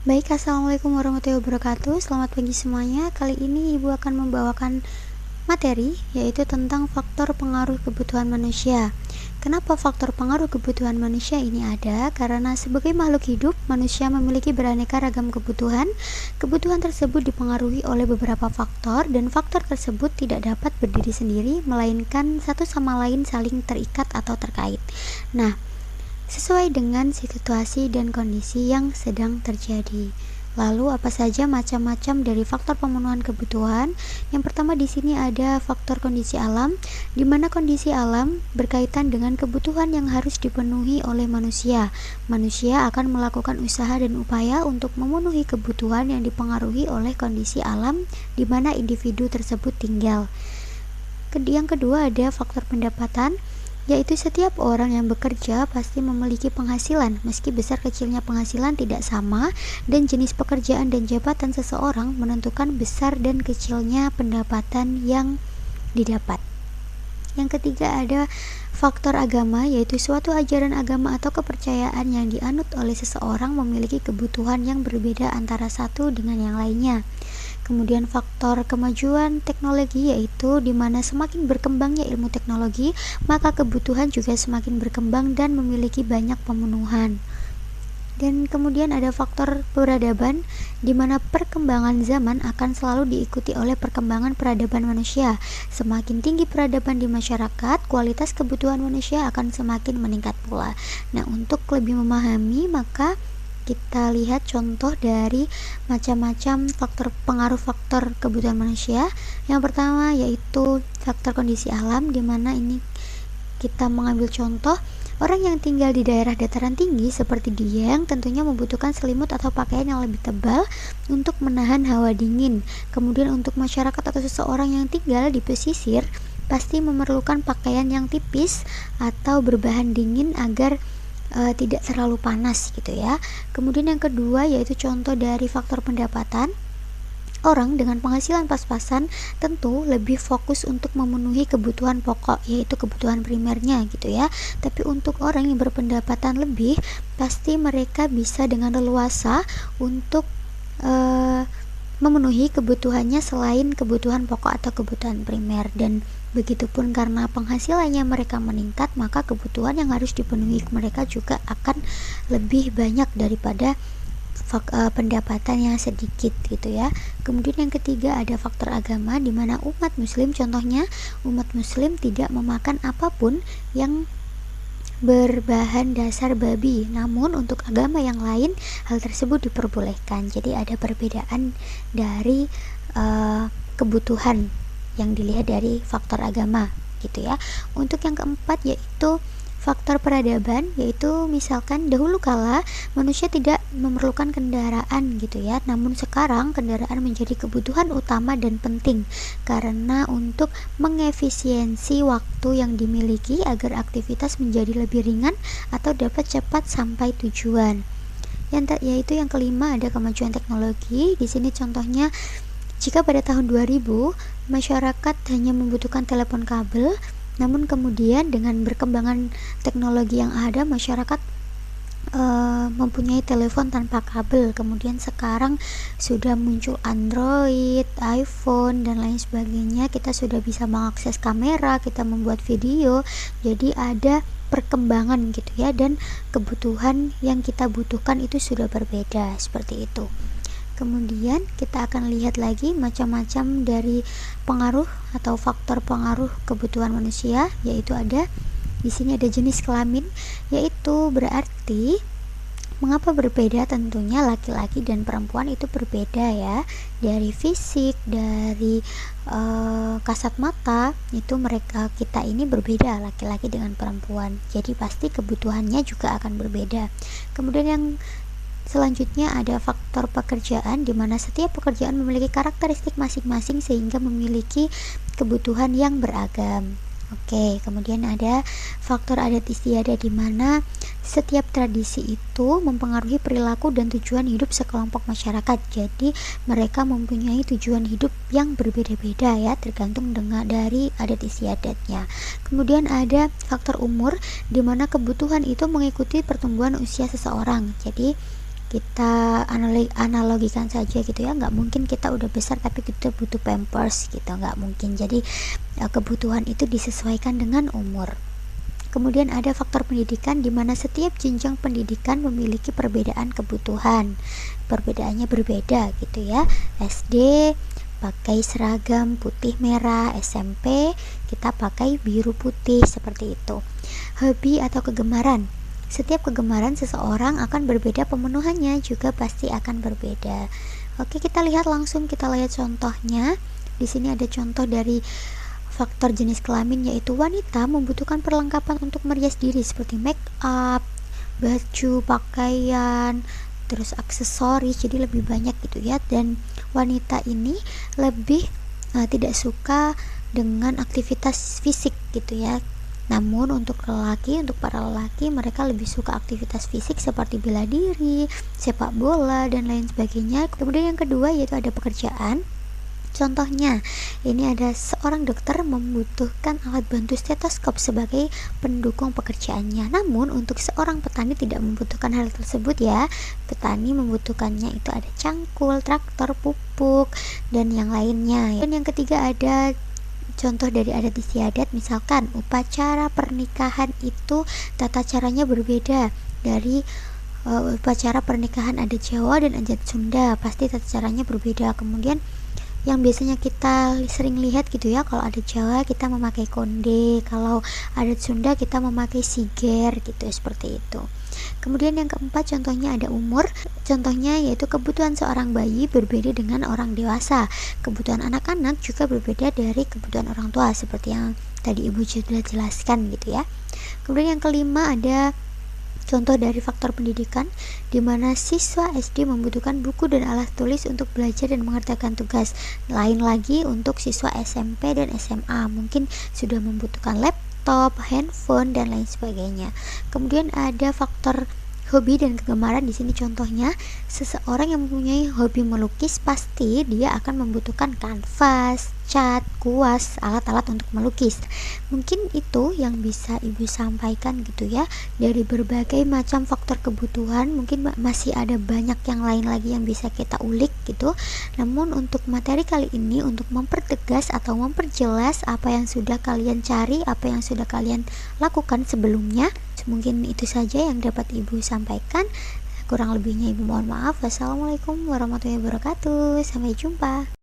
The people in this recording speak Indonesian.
Baik, assalamualaikum warahmatullahi wabarakatuh. Selamat pagi semuanya. Kali ini Ibu akan membawakan materi, yaitu tentang faktor pengaruh kebutuhan manusia. Kenapa faktor pengaruh kebutuhan manusia ini ada? Karena sebagai makhluk hidup, manusia memiliki beraneka ragam kebutuhan. Kebutuhan tersebut dipengaruhi oleh beberapa faktor, dan faktor tersebut tidak dapat berdiri sendiri, melainkan satu sama lain saling terikat atau terkait. Nah, sesuai dengan situasi dan kondisi yang sedang terjadi. Lalu apa saja macam-macam dari faktor pemenuhan kebutuhan? Yang pertama di sini ada faktor kondisi alam, di mana kondisi alam berkaitan dengan kebutuhan yang harus dipenuhi oleh manusia. Manusia akan melakukan usaha dan upaya untuk memenuhi kebutuhan yang dipengaruhi oleh kondisi alam di mana individu tersebut tinggal. Yang kedua ada faktor pendapatan, yaitu setiap orang yang bekerja pasti memiliki penghasilan, meski besar kecilnya penghasilan tidak sama, dan jenis pekerjaan dan jabatan seseorang menentukan besar dan kecilnya pendapatan yang didapat. Yang ketiga ada faktor agama, yaitu suatu ajaran agama atau kepercayaan yang dianut oleh seseorang memiliki kebutuhan yang berbeda antara satu dengan yang lainnya. Kemudian faktor kemajuan teknologi, yaitu di mana semakin berkembangnya ilmu teknologi, maka kebutuhan juga semakin berkembang dan memiliki banyak pemenuhan. Dan kemudian ada faktor peradaban, di mana perkembangan zaman akan selalu diikuti oleh perkembangan peradaban manusia. Semakin tinggi peradaban di masyarakat, kualitas kebutuhan manusia akan semakin meningkat pula. Nah, untuk lebih memahami, maka kita lihat contoh dari macam-macam pengaruh faktor kebutuhan manusia. Yang pertama yaitu faktor kondisi alam, di mana ini kita mengambil contoh orang yang tinggal di daerah dataran tinggi seperti Dieng tentunya membutuhkan selimut atau pakaian yang lebih tebal untuk menahan hawa dingin. Kemudian untuk masyarakat atau seseorang yang tinggal di pesisir pasti memerlukan pakaian yang tipis atau berbahan dingin agar tidak terlalu panas gitu ya. Kemudian yang kedua yaitu contoh dari faktor pendapatan. Orang dengan penghasilan pas-pasan tentu lebih fokus untuk memenuhi kebutuhan pokok, yaitu kebutuhan primernya gitu ya. Tapi untuk orang yang berpendapatan lebih, pasti mereka bisa dengan leluasa untuk memenuhi kebutuhannya selain kebutuhan pokok atau kebutuhan primer. Dan begitupun karena penghasilannya mereka meningkat, maka kebutuhan yang harus dipenuhi mereka juga akan lebih banyak daripada pendapatan yang sedikit gitu ya. Kemudian yang ketiga ada faktor agama, di mana umat muslim, contohnya umat muslim tidak memakan apapun yang berbahan dasar babi, namun untuk agama yang lain hal tersebut diperbolehkan. Jadi ada perbedaan dari kebutuhan yang dilihat dari faktor agama gitu ya. Untuk yang keempat yaitu faktor peradaban, yaitu misalkan dahulu kala manusia tidak memerlukan kendaraan gitu ya, namun sekarang kendaraan menjadi kebutuhan utama dan penting karena untuk mengefisiensi waktu yang dimiliki agar aktivitas menjadi lebih ringan atau dapat cepat sampai tujuan. Yaitu yang kelima ada kemajuan teknologi. Di sini contohnya jika pada tahun 2000 masyarakat hanya membutuhkan telepon kabel, namun kemudian dengan berkembangan teknologi yang ada, masyarakat mempunyai telepon tanpa kabel. Kemudian sekarang sudah muncul Android, iPhone dan lain sebagainya. Kita sudah bisa mengakses kamera, kita membuat video. Jadi ada perkembangan gitu ya, dan kebutuhan yang kita butuhkan itu sudah berbeda seperti itu. Kemudian kita akan lihat lagi macam-macam dari pengaruh atau faktor pengaruh kebutuhan manusia, yaitu ada di sini ada jenis kelamin, yaitu berarti mengapa berbeda, tentunya laki-laki dan perempuan itu berbeda ya, dari fisik, dari kasat mata itu kita ini berbeda, laki-laki dengan perempuan. Jadi pasti kebutuhannya juga akan berbeda. Kemudian yang selanjutnya ada faktor pekerjaan, di mana setiap pekerjaan memiliki karakteristik masing-masing sehingga memiliki kebutuhan yang beragam. Oke, kemudian ada faktor adat istiadat, di mana setiap tradisi itu mempengaruhi perilaku dan tujuan hidup sekelompok masyarakat. Jadi mereka mempunyai tujuan hidup yang berbeda-beda ya, tergantung dari adat istiadatnya. Kemudian ada faktor umur, di mana kebutuhan itu mengikuti pertumbuhan usia seseorang. Jadi kita analogikan saja gitu ya, nggak mungkin kita udah besar tapi kita butuh pampers gitu, nggak mungkin. Jadi kebutuhan itu disesuaikan dengan umur. Kemudian ada faktor pendidikan, di mana setiap jenjang pendidikan memiliki perbedaan kebutuhan. Perbedaannya berbeda gitu ya. SD pakai seragam putih merah, SMP kita pakai biru putih, seperti itu. Hobi atau kegemaran. Setiap kegemaran seseorang akan berbeda, pemenuhannya juga pasti akan berbeda. Oke, kita lihat contohnya. Di sini ada contoh dari faktor jenis kelamin, yaitu wanita membutuhkan perlengkapan untuk merias diri seperti make up, baju, pakaian, terus aksesoris, jadi lebih banyak gitu ya. Dan wanita ini lebih tidak suka dengan aktivitas fisik gitu ya. Namun untuk para lelaki mereka lebih suka aktivitas fisik seperti bela diri, sepak bola, dan lain sebagainya. Kemudian yang kedua yaitu ada pekerjaan. Contohnya, ini ada seorang dokter membutuhkan alat bantu stetoskop sebagai pendukung pekerjaannya. Namun untuk seorang petani tidak membutuhkan hal tersebut ya. Petani membutuhkannya itu ada cangkul, traktor, pupuk, dan yang lainnya. Dan yang ketiga ada contoh dari adat istiadat, misalkan upacara pernikahan itu tata caranya berbeda dari upacara pernikahan adat Jawa dan adat Sunda, pasti tata caranya berbeda. Kemudian yang biasanya kita sering lihat gitu ya, kalau adat Jawa kita memakai konde, kalau adat Sunda kita memakai siger gitu, seperti itu. Kemudian yang keempat contohnya ada umur. Contohnya yaitu kebutuhan seorang bayi berbeda dengan orang dewasa. Kebutuhan anak-anak juga berbeda dari kebutuhan orang tua, seperti yang tadi Ibu sudah jelaskan gitu ya. Kemudian yang kelima ada contoh dari faktor pendidikan, di mana siswa SD membutuhkan buku dan alat tulis untuk belajar dan mengerjakan tugas. Lain lagi untuk siswa SMP dan SMA, mungkin sudah membutuhkan laptop, handphone, dan lain sebagainya. Kemudian ada faktor hobi dan kegemaran. Di sini contohnya, seseorang yang mempunyai hobi melukis pasti dia akan membutuhkan kanvas, cat, kuas, alat-alat untuk melukis. Mungkin itu yang bisa Ibu sampaikan gitu ya, dari berbagai macam faktor kebutuhan. Mungkin masih ada banyak yang lain lagi yang bisa kita ulik gitu. Namun untuk materi kali ini, untuk mempertegas atau memperjelas apa yang sudah kalian cari, apa yang sudah kalian lakukan sebelumnya, mungkin itu saja yang dapat Ibu sampaikan. Kurang lebihnya Ibu mohon maaf. Wassalamualaikum warahmatullahi wabarakatuh. Sampai jumpa.